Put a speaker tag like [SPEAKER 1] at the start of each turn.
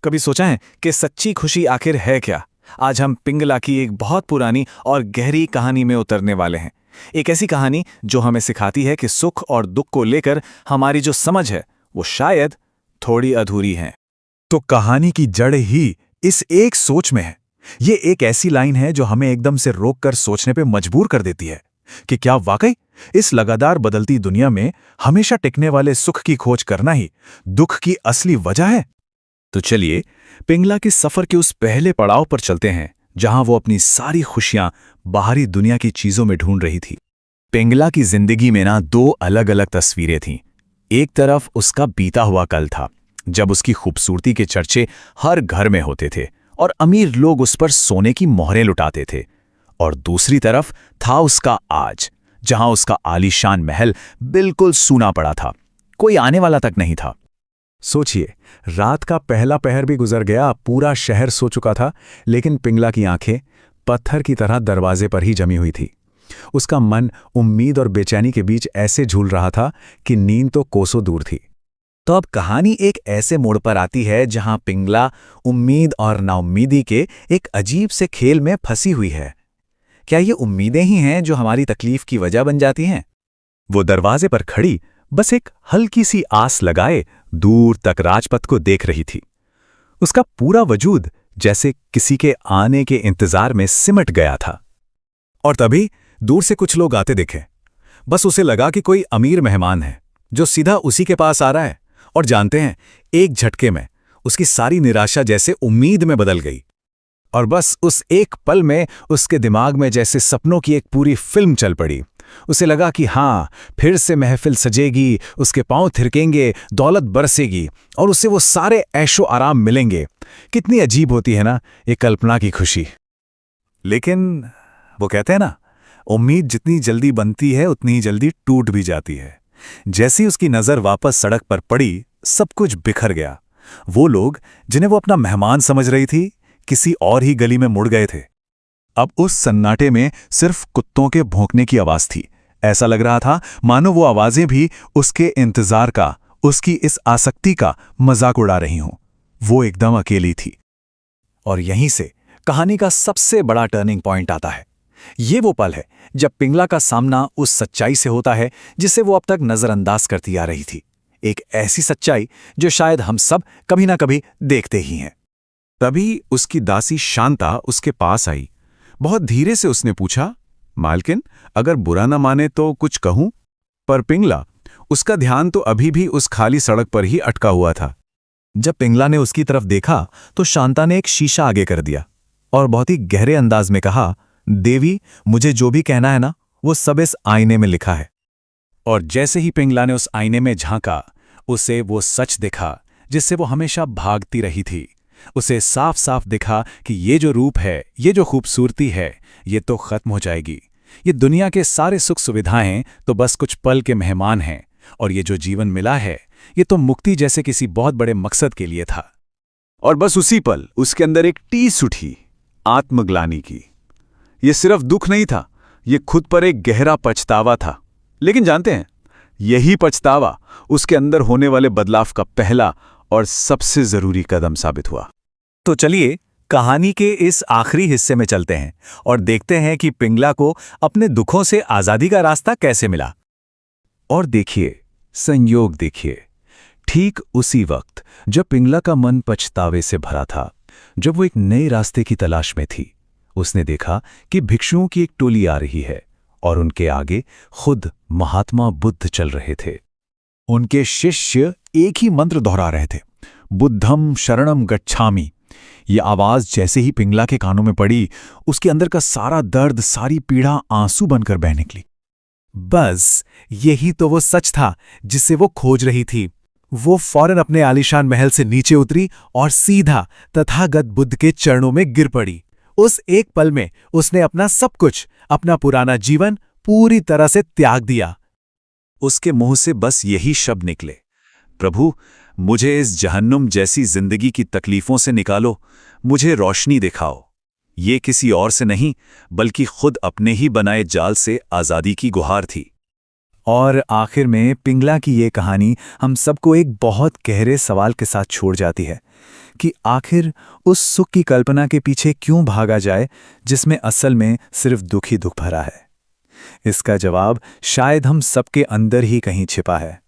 [SPEAKER 1] कभी सोचा है कि सच्ची खुशी आखिर है क्या? आज हम पिंगला की एक बहुत पुरानी और गहरी कहानी में उतरने वाले हैं। एक ऐसी कहानी जो हमें सिखाती है कि सुख और दुख को लेकर हमारी जो समझ है वो शायद थोड़ी अधूरी है।
[SPEAKER 2] तो कहानी की जड़ ही इस एक सोच में है। ये एक ऐसी लाइन है जो हमें एकदम से रोककर सोचने पे मजबूर कर देती है कि क्या वाकई इस लगातार बदलती दुनिया में हमेशा टिकने वाले सुख की खोज करना ही दुख की असली वजह है। तो चलिए पिंगला के सफर के उस पहले पड़ाव पर चलते हैं जहां वो अपनी सारी खुशियां बाहरी दुनिया की चीजों में ढूंढ रही थी। पिंगला की जिंदगी में ना दो अलग अलग तस्वीरें थीं। एक तरफ उसका बीता हुआ कल था जब उसकी खूबसूरती के चर्चे हर घर में होते थे और अमीर लोग उस पर सोने की मोहरें लुटाते थे, और दूसरी तरफ था उसका आज जहां उसका आलीशान महल बिल्कुल सूना पड़ा था, कोई आने वाला तक नहीं था। सोचिए, रात का पहला पहर भी गुजर गया, पूरा शहर सो चुका था, लेकिन पिंगला की आंखें पत्थर की तरह दरवाजे पर ही जमी हुई थी। उसका मन उम्मीद और बेचैनी के बीच ऐसे झूल रहा था कि नींद तो कोसों दूर थी। तो अब कहानी एक ऐसे मोड़ पर आती है जहां पिंगला उम्मीद और नाउम्मीदी के एक अजीब से खेल में फंसी हुई है। क्या ये उम्मीदें ही हैं जो हमारी तकलीफ की वजह बन जाती हैं? वो दरवाजे पर खड़ी बस एक हल्की सी आस लगाए दूर तक राजपथ को देख रही थी। उसका पूरा वजूद जैसे किसी के आने के इंतजार में सिमट गया था। और तभी दूर से कुछ लोग आते दिखे। बस उसे लगा कि कोई अमीर मेहमान है जो सीधा उसी के पास आ रहा है, और जानते हैं, एक झटके में उसकी सारी निराशा जैसे उम्मीद में बदल गई। और बस उस एक पल में उसके दिमाग में जैसे सपनों की एक पूरी फिल्म चल पड़ी। उसे लगा कि हाँ, फिर से महफिल सजेगी, उसके पांव थिरकेंगे, दौलत बरसेगी और उसे वो सारे ऐशो आराम मिलेंगे। कितनी अजीब होती है ना ये कल्पना की खुशी। लेकिन वो कहते हैं ना, उम्मीद जितनी जल्दी बनती है उतनी ही जल्दी टूट भी जाती है। जैसी उसकी नजर वापस सड़क पर पड़ी, सब कुछ बिखर गया। वो लोग जिन्हें वो अपना मेहमान समझ रही थी, किसी और ही गली में मुड़ गए थे। अब उस सन्नाटे में सिर्फ कुत्तों के भौंकने की आवाज थी। ऐसा लग रहा था मानो वो आवाजें भी उसके इंतजार का, उसकी इस आसक्ति का मजाक उड़ा रही हों। वो एकदम अकेली थी। और यहीं से कहानी का सबसे बड़ा टर्निंग पॉइंट आता है। ये वो पल है जब पिंगला का सामना उस सच्चाई से होता है जिसे वो अब तक नजरअंदाज करती आ रही थी। एक ऐसी सच्चाई जो शायद हम सब कभी ना कभी देखते ही हैं। तभी उसकी दासी शांता उसके पास आई। बहुत धीरे से उसने पूछा, मालकिन, अगर बुरा न माने तो कुछ कहूं? पर पिंगला, उसका ध्यान तो अभी भी उस खाली सड़क पर ही अटका हुआ था। जब पिंगला ने उसकी तरफ देखा तो शांता ने एक शीशा आगे कर दिया और बहुत ही गहरे अंदाज में कहा, देवी, मुझे जो भी कहना है ना, वो सब इस आईने में लिखा है। और जैसे ही पिंगला ने उस आईने में झांका, उसे वो सच दिखा जिससे वो हमेशा भागती रही थी। उसे साफ साफ दिखा कि ये जो रूप है, ये जो खूबसूरती है, ये तो खत्म हो जाएगी। ये दुनिया के सारे सुख सुविधाएं तो बस कुछ पल के मेहमान हैं, और ये जो जीवन मिला है, ये तो मुक्ति जैसे किसी बहुत बड़े मकसद के लिए था। और बस उसी पल उसके अंदर एक टीस उठी, आत्मग्लानि की। ये सिर्फ दुख नहीं था, ये खुद पर एक गहरा पछतावा था। लेकिन जानते हैं, यही पछतावा उसके अंदर होने वाले बदलाव का पहला और सबसे जरूरी कदम साबित हुआ। तो चलिए कहानी के इस आखिरी हिस्से में चलते हैं और देखते हैं कि पिंगला को अपने दुखों से आजादी का रास्ता कैसे मिला। और देखिए, संयोग देखिए, ठीक उसी वक्त जब पिंगला का मन पछतावे से भरा था, जब वो एक नए रास्ते की तलाश में थी, उसने देखा कि भिक्षुओं की एक टोली आ रही है और उनके आगे खुद महात्मा बुद्ध चल रहे थे। उनके शिष्य एक ही मंत्र दोहरा रहे थे, बुद्धम शरणम गच्छामि। ये आवाज जैसे ही पिंगला के कानों में पड़ी, उसके अंदर का सारा दर्द, सारी पीड़ा आंसू बनकर बह निकली। बस यही तो वो सच था जिसे वो खोज रही थी। वो फौरन अपने आलीशान महल से नीचे उतरी और सीधा तथागत बुद्ध के चरणों में गिर पड़ी। उस एक पल में उसने अपना सब कुछ, अपना पुराना जीवन पूरी तरह से त्याग दिया। उसके मुंह से बस यही शब्द निकले, प्रभु, मुझे इस जहन्नुम जैसी जिंदगी की तकलीफों से निकालो, मुझे रोशनी दिखाओ। ये किसी और से नहीं बल्कि खुद अपने ही बनाए जाल से आज़ादी की गुहार थी। और आखिर में पिंगला की ये कहानी हम सबको एक बहुत गहरे सवाल के साथ छोड़ जाती है कि आखिर उस सुख की कल्पना के पीछे क्यों भागा जाए जिसमें असल में सिर्फ दुख ही दुख भरा है। इसका जवाब शायद हम सबके अंदर ही कहीं छिपा है।